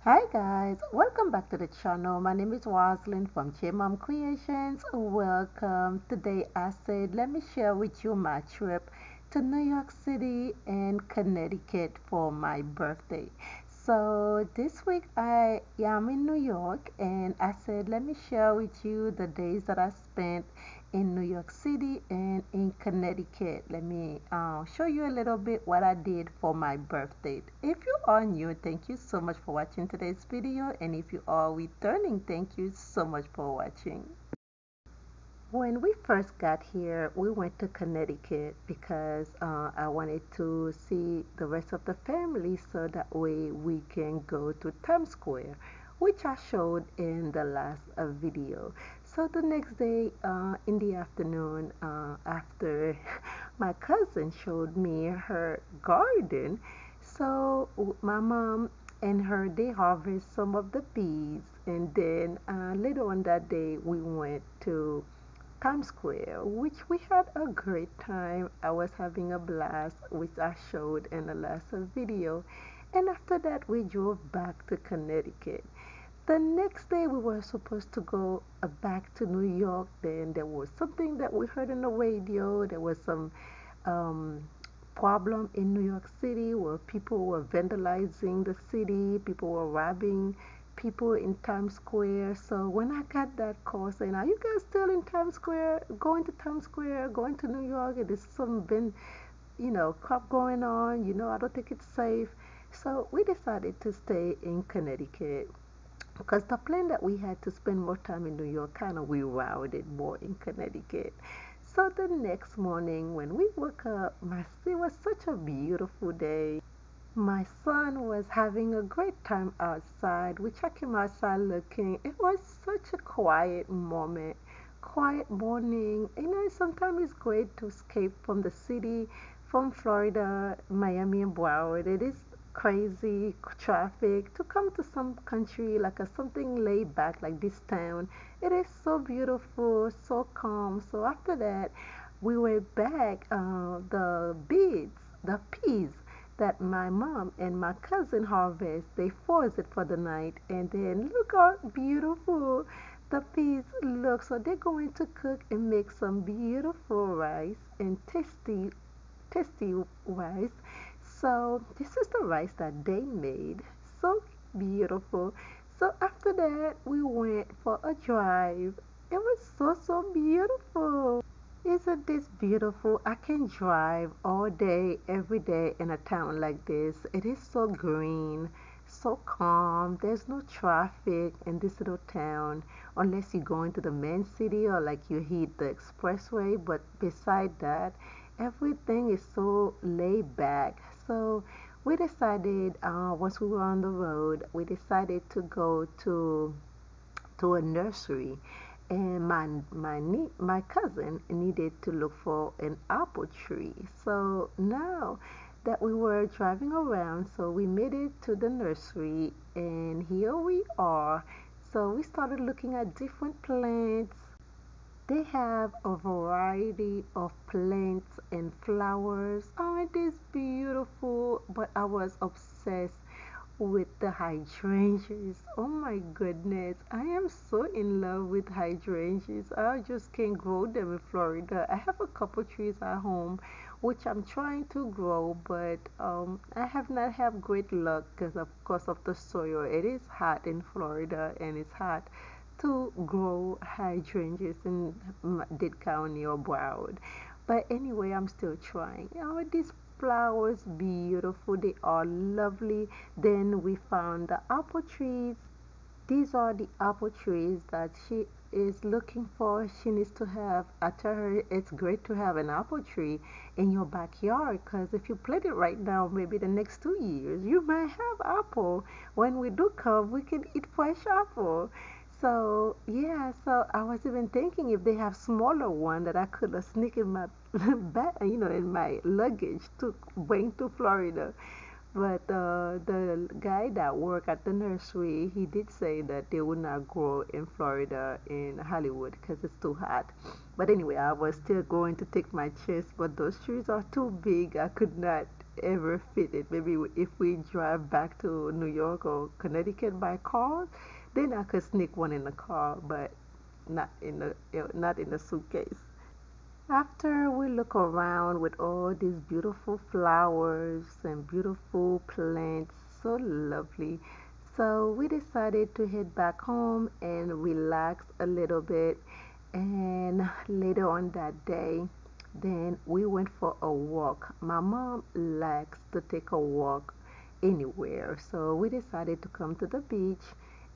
Hi guys, welcome back to the channel. My name is Roslyn from J-Mom Creations. Welcome. Today I said let me share with you my trip to New York City and Connecticut for my birthday. So this week I am in New York and I said let me share with you the days that I spent in New York City and in Connecticut. Let me show you a little bit what I did for my birthday. If you are new, thank you so much for watching today's video, and if you are returning, thank you so much for watching. When we first got here, we went to Connecticut because I wanted to see the rest of the family so that way we can go to Times Square, which I showed in the last video. So the next day in the afternoon, after my cousin showed me her garden, so my mom and her they harvest some of the peas, and then later on that day we went to Times Square, which we had a great time. I was having a blast, which I showed in the last video. And after that, we drove back to Connecticut. The next day, we were supposed to go back to New York. Then there was something that we heard on the radio. There was some um, problem in New York City where people were vandalizing the city, people were robbing people in Times Square. So when I got that call saying, "Are you guys still in Times Square? Going to Times Square? Going to New York? It is some been, crap going on. I don't think it's safe." So we decided to stay in Connecticut because the plan that we had to spend more time in New York kind of rerouted more in Connecticut. So the next morning when we woke up, it was such a beautiful day. My son was having a great time outside. We checked him outside looking. It was such a quiet moment, quiet morning. Sometimes it's great to escape from the city, from Florida, Miami, and Broward. It is crazy traffic to come to some country like something laid back like this town. It is so beautiful, so calm. So after that, we were back. The peas that my mom and my cousin harvest, they froze it for the night, and then look how beautiful the peas look. So they're going to cook and make some beautiful rice and tasty rice. So this is the rice that they made. So beautiful. So after that, we went for a drive. It was so beautiful. Isn't this beautiful? I can drive all day, every day in a town like this. It is so green, so calm. There's no traffic in this little town unless you go into the main city or like you hit the expressway. But beside that, everything is so laid back. So we decided, once we were on the road, we decided to go to a nursery, and my cousin needed to look for an apple tree. So now that we were driving around, so we made it to the nursery, and here we are. So we started looking at different plants. They have a variety of plants and flowers. Oh, it is beautiful. But I was obsessed with the hydrangeas. Oh my goodness, I am so in love with hydrangeas. I just can't grow them in Florida. I have a couple trees at home which I'm trying to grow, but I have not had great luck because of course of the soil. It is hot in Florida and it's hot to grow hydrangeas in Dade County or Broward. But anyway, I'm still trying. These flowers beautiful, they are lovely. Then we found the apple trees. These are the apple trees that she is looking for. She needs to have. I tell her it's great to have an apple tree in your backyard because if you plant it right now, maybe the next 2 years you might have apple. When we do come, we can eat fresh apple. So yeah, so I was even thinking if they have smaller one that I could sneak in my bag, in my luggage to bring to Florida. But the guy that worked at the nursery, he did say that they would not grow in Florida, in Hollywood, because it's too hot. But anyway, I was still going to take my chance, but those trees are too big. I could not ever fit it. Maybe if we drive back to New York or Connecticut by car, then I could sneak one in the car, but not in the suitcase. After we look around with all these beautiful flowers and beautiful plants, so lovely. So we decided to head back home and relax a little bit. And later on that day, then we went for a walk. My mom likes to take a walk anywhere. So we decided to come to the beach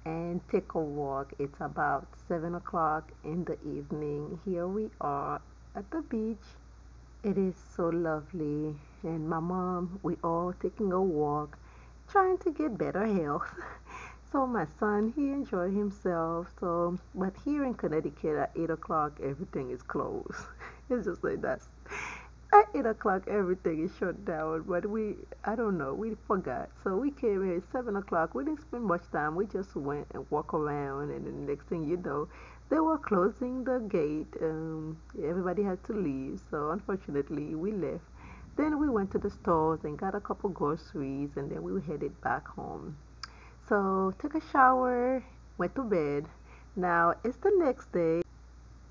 and take a walk. It's about 7 o'clock in the evening. Here we are at the beach. It is so lovely. And my mom, we all taking a walk, trying to get better health. So my son, he enjoyed himself. So, but here in Connecticut at 8 o'clock, everything is closed. It's just like that. At 8 o'clock, everything is shut down. But I don't know, we forgot. So we came here at 7 o'clock. We didn't spend much time. We just went and walked around, and the next thing you know, they were closing the gate. Everybody had to leave. So unfortunately, we left. Then we went to the stores and got a couple groceries, and then we headed back home. So took a shower, went to bed. Now it's the next day.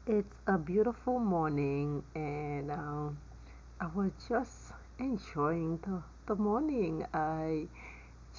It's a beautiful morning, and I was just enjoying the morning. I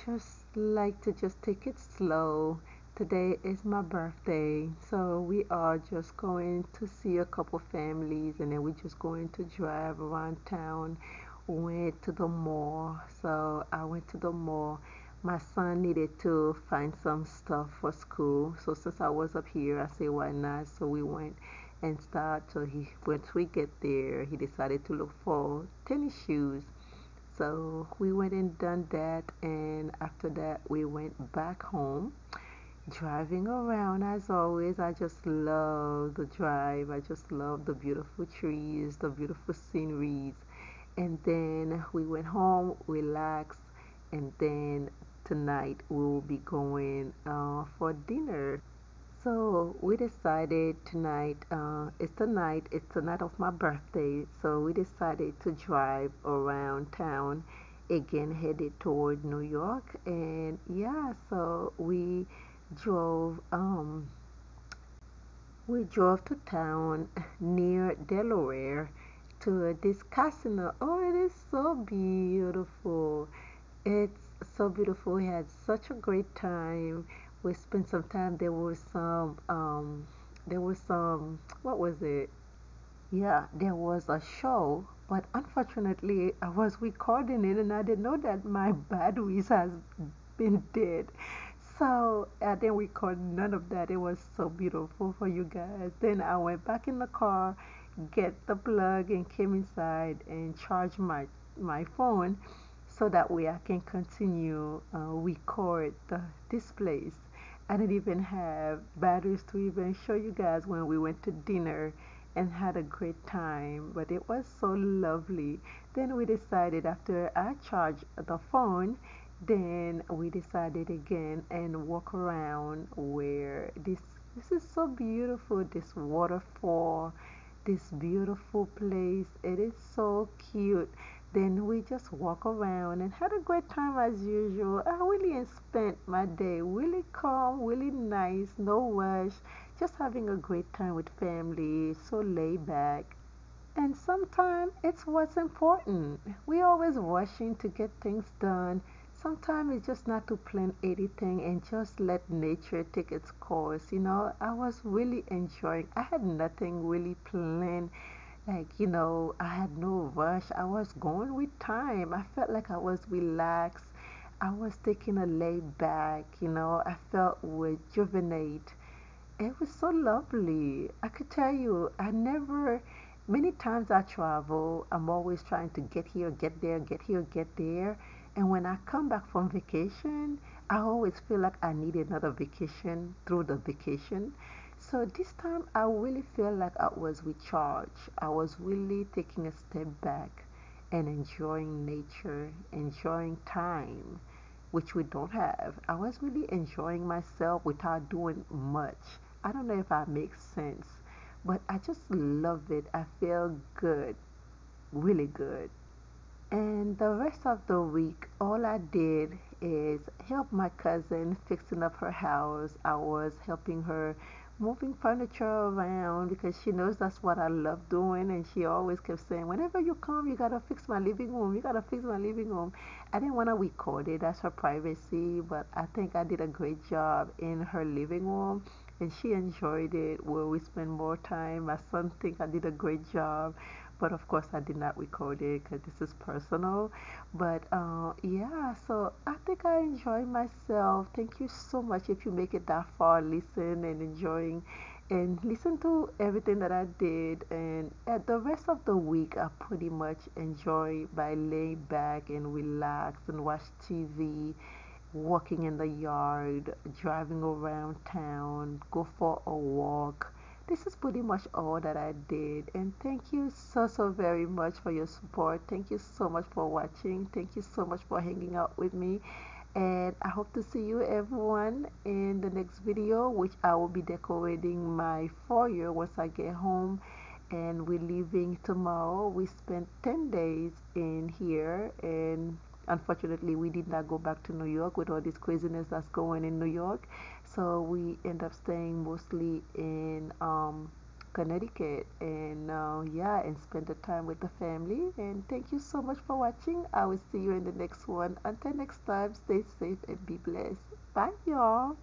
just like to just take it slow. Today is my birthday, so we are just going to see a couple families, and then we're just going to drive around town. Went to the mall, so I went to the mall. My son needed to find some stuff for school, so since I was up here, I said why not? So we went and started. So once we get there, he decided to look for tennis shoes. So we went and done that, and after that we went back home, driving around as always. I just love the drive. I just love the beautiful trees, the beautiful sceneries. And then we went home, relaxed, and then tonight we will be going for dinner. So we decided tonight, it's the night of my birthday, so we decided to drive around town again, headed toward New York. And yeah, so drove, um, we drove to town near Delaware to this casino. Oh, it is so beautiful. It's so beautiful. We had such a great time. We spent some time. There was some, what was it? Yeah, there was a show, but unfortunately, I was recording it and I didn't know that my batteries has been dead. So I didn't record none of that. It was so beautiful for you guys. Then I went back in the car, get the plug, and came inside and charged my phone so that way I can continue record the displays. I didn't even have batteries to even show you guys when we went to dinner and had a great time, but it was so lovely. Then we decided after I charged the phone, then we decided again and walk around where this is so beautiful, this waterfall, this beautiful place. It is so cute. Then we just walk around and had a great time as usual. I really spent my day really calm, really nice, no rush, just having a great time with family, so laid back. And sometimes it's what's important. We always rushing to get things done. Sometimes it's just not to plan anything and just let nature take its course. I was really enjoying. I had nothing really planned. Like, I had no rush. I was going with time. I felt like I was relaxed. I was taking a lay back. I felt rejuvenate. It was so lovely. I could tell you, many times I travel, I'm always trying to get here, get there, get here, get there. And when I come back from vacation, I always feel like I need another vacation through the vacation. So this time I really feel like I was recharged. I was really taking a step back and enjoying nature, enjoying time, which we don't have. I was really enjoying myself without doing much. I don't know if I make sense, but I just love it. I feel good, really good. And the rest of the week, all I did is help my cousin fixing up her house. I was helping her moving furniture around because she knows that's what I love doing. And she always kept saying, whenever you come, you gotta fix my living room. You gotta fix my living room. I didn't want to record it, that's her privacy, but I think I did a great job in her living room. And she enjoyed it where we spend more time. My son think I did a great job, but of course I did not record it because this is personal. But yeah, so I think I enjoy myself. Thank you so much if you make it that far, listen and enjoying and listen to everything that I did. And at the rest of the week, I pretty much enjoy by laying back and relax and watch TV, walking in the yard, driving around town, go for a walk. This is pretty much all that I did. And thank you so, so very much for your support. Thank you so much for watching. Thank you so much for hanging out with me. And I hope to see you everyone in the next video, which I will be decorating my foyer once I get home. And we're leaving tomorrow. We spent 10 days in here, and unfortunately we did not go back to New York with all this craziness that's going in New York. So we end up staying mostly in Connecticut, and yeah, and spend the time with the family. And thank you so much for watching. I will see you in the next one. Until next time, stay safe and be blessed. Bye, y'all.